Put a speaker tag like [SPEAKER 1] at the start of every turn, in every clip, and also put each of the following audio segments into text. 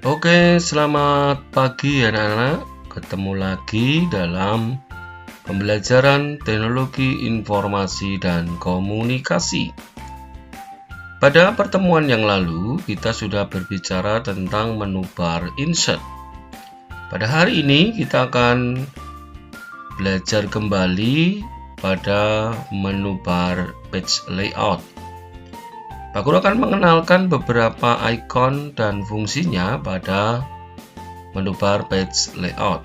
[SPEAKER 1] Oke, selamat pagi anak-anak. Ketemu lagi dalam pembelajaran teknologi informasi dan komunikasi. Pada pertemuan yang lalu, kita sudah berbicara tentang menu bar insert. Pada hari ini, kita akan belajar kembali pada menu bar page layout. Pak Guru akan mengenalkan beberapa ikon dan fungsinya pada menu bar page layout.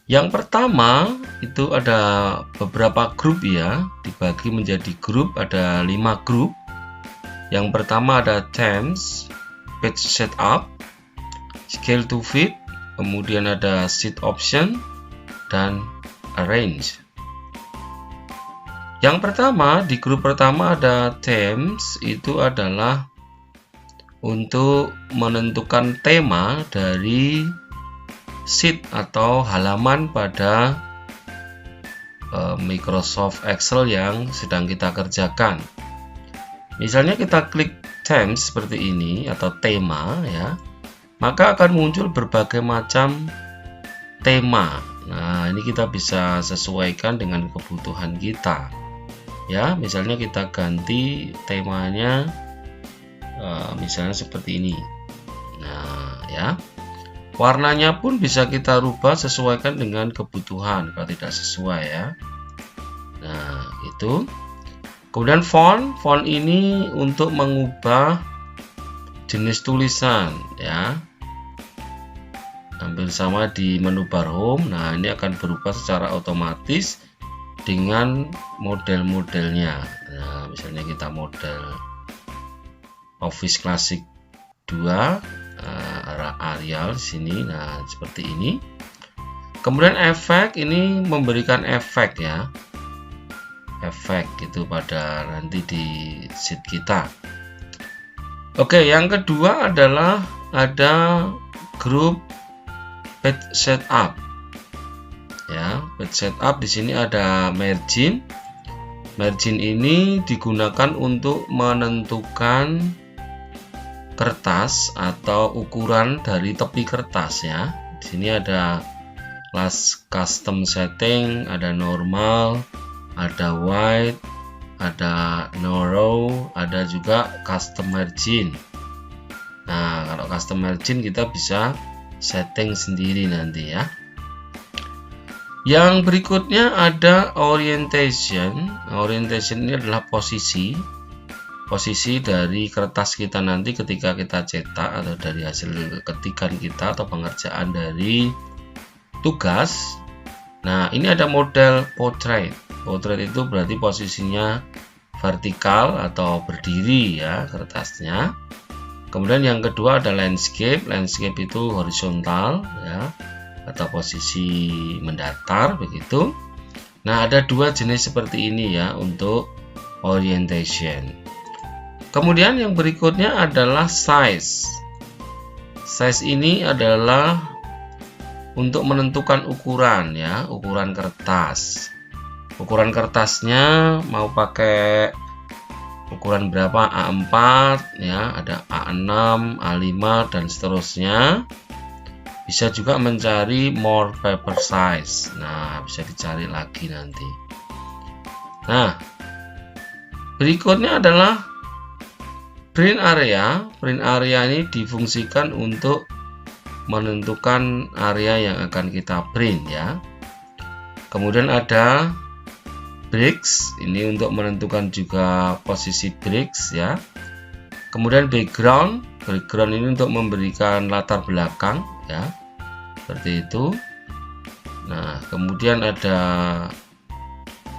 [SPEAKER 1] Yang pertama itu ada beberapa grup ya, dibagi menjadi grup, ada 5 grup. Yang pertama ada themes, page setup, scale to fit, kemudian ada sheet option dan arrange. Yang pertama, di grup pertama ada themes, itu adalah untuk menentukan tema dari sheet atau halaman pada Microsoft Excel yang sedang kita kerjakan. Misalnya kita klik themes seperti ini atau tema ya, maka akan muncul berbagai macam tema. Nah, ini kita bisa sesuaikan dengan kebutuhan kita. Ya, misalnya kita ganti temanya misalnya seperti ini. Nah, ya. Warnanya pun bisa kita rubah sesuaikan dengan kebutuhan kalau tidak sesuai ya. Nah, itu. Kemudian font ini untuk mengubah jenis tulisan ya. Hampir sama di menu bar home. Nah, ini akan berubah secara otomatis dengan model-modelnya. Nah, misalnya kita model Office Classic 2 Arial di sini. Nah, seperti ini. Kemudian efek ini memberikan efek ya. Efek gitu pada nanti di sheet kita. Oke, yang kedua adalah ada grup page setup. Ya, page setup di sini ada margin. Margin ini digunakan untuk menentukan kertas atau ukuran dari tepi kertas ya. Di sini ada last custom setting, ada normal, ada wide, ada narrow, ada juga custom margin. Nah, kalau custom margin kita bisa setting sendiri nanti ya. Yang berikutnya ada orientation. Orientation ini adalah posisi dari kertas kita nanti ketika kita cetak atau dari hasil ketikan kita atau pengerjaan dari tugas. Nah, ini ada model portrait. Portrait itu berarti posisinya vertikal atau berdiri ya kertasnya. Kemudian yang kedua ada landscape. Landscape itu horizontal ya, atau posisi mendatar begitu. Nah, ada 2 jenis seperti ini ya untuk orientation. Kemudian yang berikutnya adalah size. Size ini adalah untuk menentukan ukuran ya, ukuran kertas. Ukuran kertasnya mau pakai ukuran berapa, A4 ya, ada A6, A5 dan seterusnya. Bisa juga mencari more paper size. Nah, bisa dicari lagi nanti. Nah, berikutnya adalah print area. Print area ini difungsikan untuk menentukan area yang akan kita print ya. Kemudian ada bricks. Ini untuk menentukan juga posisi bricks ya. Kemudian background. Background ini untuk memberikan latar belakang ya, seperti itu. Nah, kemudian ada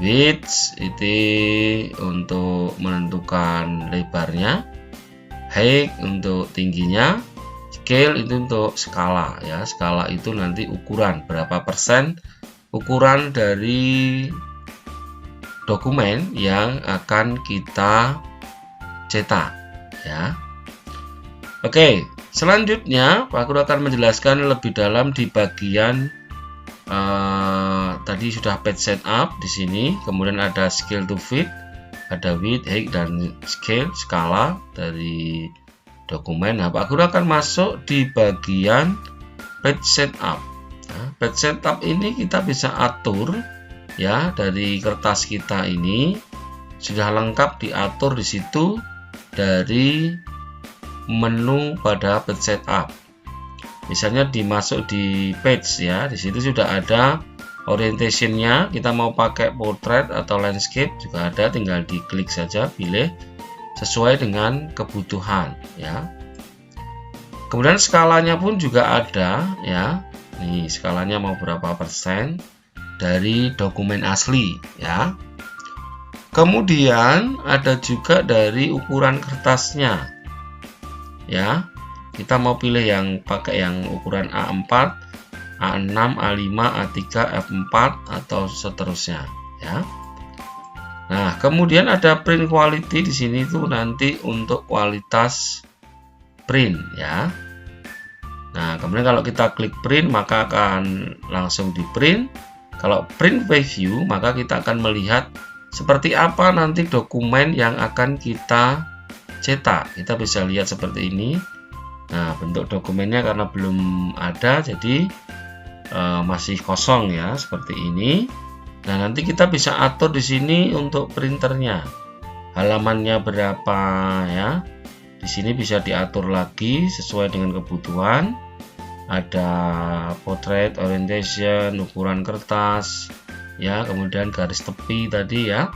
[SPEAKER 1] width, itu untuk menentukan lebarnya, height untuk tingginya, scale itu untuk skala ya. Skala itu nanti ukuran berapa persen ukuran dari dokumen yang akan kita cetak ya. Oke, selanjutnya Pak Guru akan menjelaskan lebih dalam di bagian tadi sudah page setup di sini, kemudian ada scale to fit, ada width, height dan scale skala dari dokumen. Nah, Pak Guru akan masuk di bagian page setup. Nah, page setup ini kita bisa atur ya, dari kertas kita ini sudah lengkap diatur di situ dari menu pada page setup. Misalnya dimasuk di page ya, di situ sudah ada orientationnya. Kita mau pakai portrait atau landscape juga ada, tinggal diklik saja, pilih sesuai dengan kebutuhan ya. Kemudian skalanya pun juga ada ya. Nih skalanya mau berapa persen dari dokumen asli ya. Kemudian ada juga dari ukuran kertasnya ya. Kita mau pilih yang pakai yang ukuran A4, A6, A5, A3, F4 atau seterusnya ya. Nah, kemudian ada print quality di sini tuh nanti untuk kualitas print ya. Nah, kemudian kalau kita klik print maka akan langsung di print. Kalau print preview maka kita akan melihat seperti apa nanti dokumen yang akan kita cetak. Kita bisa lihat seperti ini. Nah, bentuk dokumennya karena belum ada jadi masih kosong ya, seperti ini. Nah, nanti kita bisa atur di sini untuk printernya. Halamannya berapa ya. Di sini bisa diatur lagi sesuai dengan kebutuhan. Ada portrait, orientation, ukuran kertas ya, kemudian garis tepi tadi ya.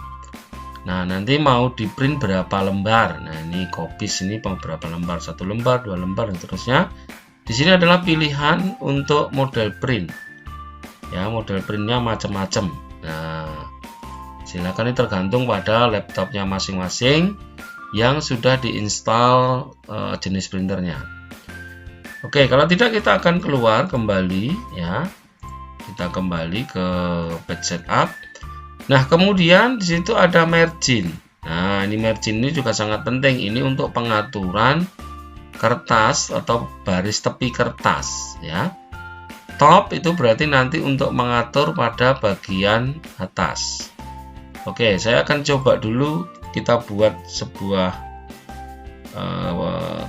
[SPEAKER 1] Nah, nanti mau di print berapa lembar. Nah, ini copies ini berapa lembar, 1 lembar, 2 lembar dan seterusnya. Di sini adalah pilihan untuk model print. Ya, model printnya macam-macam. Nah, silakan, ini tergantung pada laptopnya masing-masing yang sudah diinstal jenis printernya. Oke, kalau tidak kita akan keluar kembali ya. Kita kembali ke page setup. Nah, kemudian di situ ada margin. Nah, ini margin ini juga sangat penting. Ini untuk pengaturan kertas atau baris tepi kertas ya. Top itu berarti nanti untuk mengatur pada bagian atas. Oke, saya akan coba dulu kita buat sebuah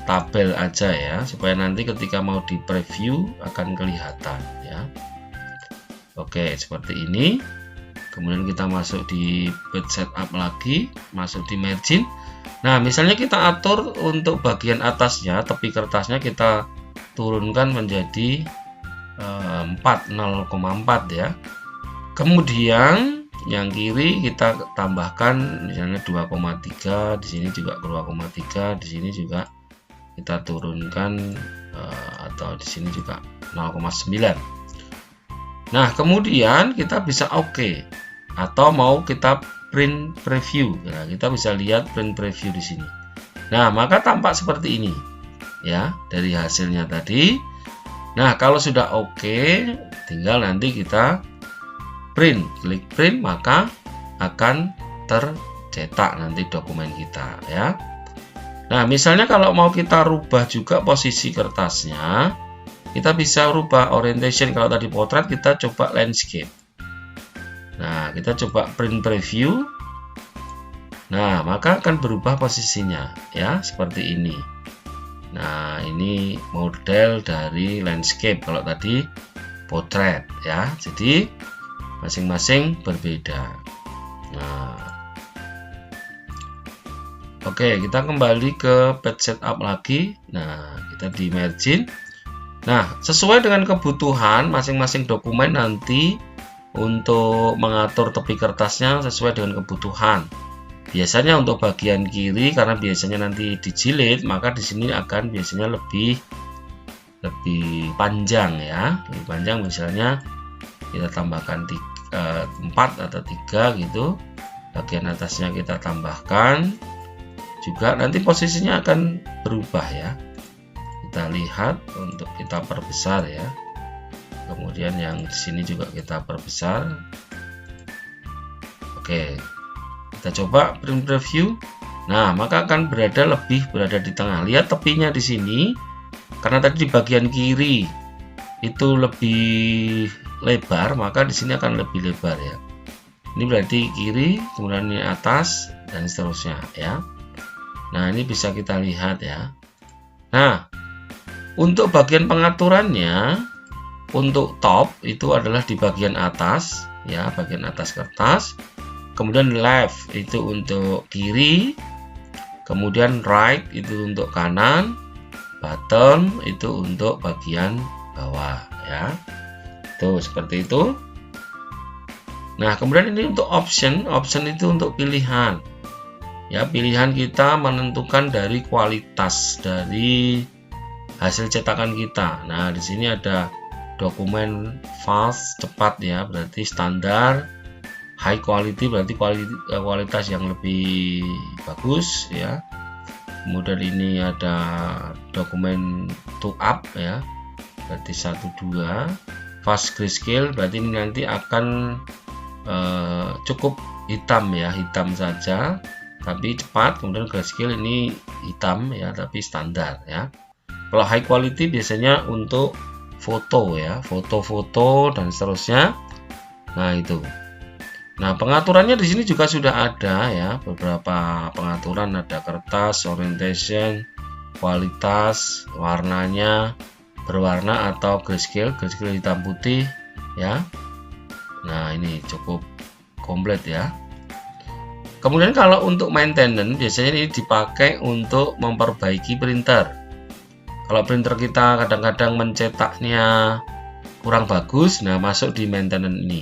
[SPEAKER 1] tabel aja ya, supaya nanti ketika mau di preview akan kelihatan ya. Oke, seperti ini. Kemudian kita masuk di page setup lagi, masuk di margin. Nah, misalnya kita atur untuk bagian atasnya, tepi kertasnya kita turunkan menjadi 0,4 ya. Kemudian yang kiri kita tambahkan misalnya 2,3, di sini juga 2,3, di sini juga kita turunkan atau di sini juga 0,9. Nah, kemudian kita bisa oke atau mau kita print preview. Nah, kita bisa lihat print preview di sini. Nah, maka tampak seperti ini ya dari hasilnya tadi. Nah, kalau sudah oke, tinggal nanti kita print, klik print maka akan tercetak nanti dokumen kita ya. Nah, misalnya kalau mau kita rubah juga posisi kertasnya, kita bisa rubah orientation. Kalau tadi portrait, kita coba landscape. Nah, kita coba print preview. Nah, maka akan berubah posisinya ya, seperti ini. Nah, ini model dari landscape. Kalau tadi portrait ya. Jadi masing-masing berbeda. Nah, oke, kita kembali ke page setup lagi. Nah, kita di margin. Nah, sesuai dengan kebutuhan masing-masing dokumen nanti untuk mengatur tepi kertasnya sesuai dengan kebutuhan. Biasanya untuk bagian kiri karena biasanya nanti dijilid, maka di sini akan biasanya lebih panjang ya. Lebih panjang, misalnya kita tambahkan 4 atau 3 gitu. Bagian atasnya kita tambahkan. Juga nanti posisinya akan berubah ya. Kita lihat untuk kita perbesar ya. Kemudian yang di sini juga kita perbesar. Oke, kita coba print preview. Nah, maka akan berada di tengah. Lihat tepinya di sini, karena tadi di bagian kiri itu lebih lebar, maka di sini akan lebih lebar ya. Ini berarti kiri, kemudian ini atas dan seterusnya ya. Nah, ini bisa kita lihat ya. Nah, untuk bagian pengaturannya, untuk top itu adalah di bagian atas, ya, bagian atas kertas. Kemudian left itu untuk kiri, kemudian right itu untuk kanan, bottom itu untuk bagian bawah, ya. Tuh, seperti itu. Nah, kemudian ini untuk option itu untuk pilihan. Ya, pilihan kita menentukan dari kualitas dari hasil cetakan kita. Nah, di sini ada dokumen fast, cepat ya, berarti standar. High quality berarti kualitas yang lebih bagus ya. Kemudian ini ada dokumen to up ya, berarti 1, 2. Fast grayscale berarti ini nanti akan cukup hitam ya, hitam saja tapi cepat. Kemudian grayscale ini hitam ya, tapi standar ya. Kalau high quality biasanya untuk foto ya, foto-foto dan seterusnya. Nah, itu. Nah, pengaturannya di sini juga sudah ada ya, beberapa pengaturan, ada kertas, orientation, kualitas, warnanya berwarna atau grayscale hitam putih ya. Nah, ini cukup komplit ya. Kemudian kalau untuk maintenance biasanya ini dipakai untuk memperbaiki printer. Kalau printer kita kadang-kadang mencetaknya kurang bagus, nah masuk di maintenance ini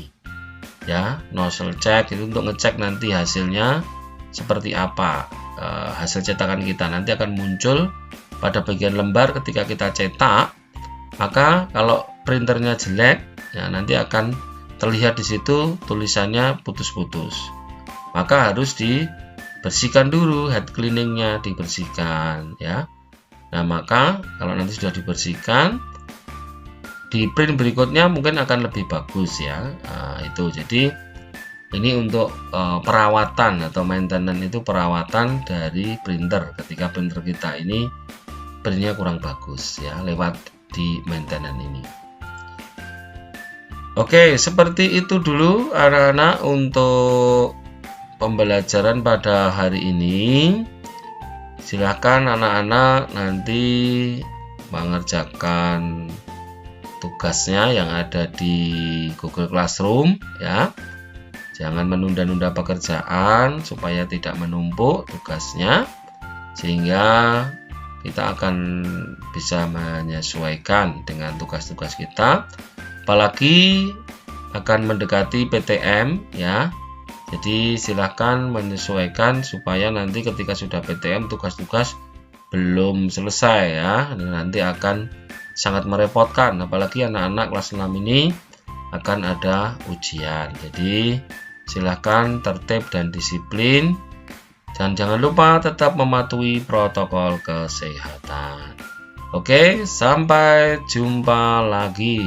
[SPEAKER 1] ya. Nozzle check itu untuk ngecek nanti hasilnya seperti apa. Hasil cetakan kita nanti akan muncul pada bagian lembar ketika kita cetak. Maka kalau printernya jelek ya, nanti akan terlihat di situ tulisannya putus-putus. Maka harus dibersihkan dulu, head cleaningnya dibersihkan ya. Nah, maka kalau nanti sudah dibersihkan, di print berikutnya mungkin akan lebih bagus ya. Nah, itu jadi ini untuk perawatan atau maintenance, itu perawatan dari printer ketika printer kita ini printnya kurang bagus ya, lewat di maintenance ini. Oke, seperti itu dulu anak-anak untuk pembelajaran pada hari ini. Silakan anak-anak nanti mengerjakan tugasnya yang ada di Google Classroom ya. Jangan menunda-nunda pekerjaan supaya tidak menumpuk tugasnya, sehingga kita akan bisa menyesuaikan dengan tugas-tugas kita. Apalagi akan mendekati PTM ya. Jadi silahkan menyesuaikan supaya nanti ketika sudah PTM tugas-tugas belum selesai ya. Nanti akan sangat merepotkan, apalagi anak-anak kelas 6 ini akan ada ujian. Jadi silahkan tertib dan disiplin, dan jangan lupa tetap mematuhi protokol kesehatan. Oke, sampai jumpa lagi.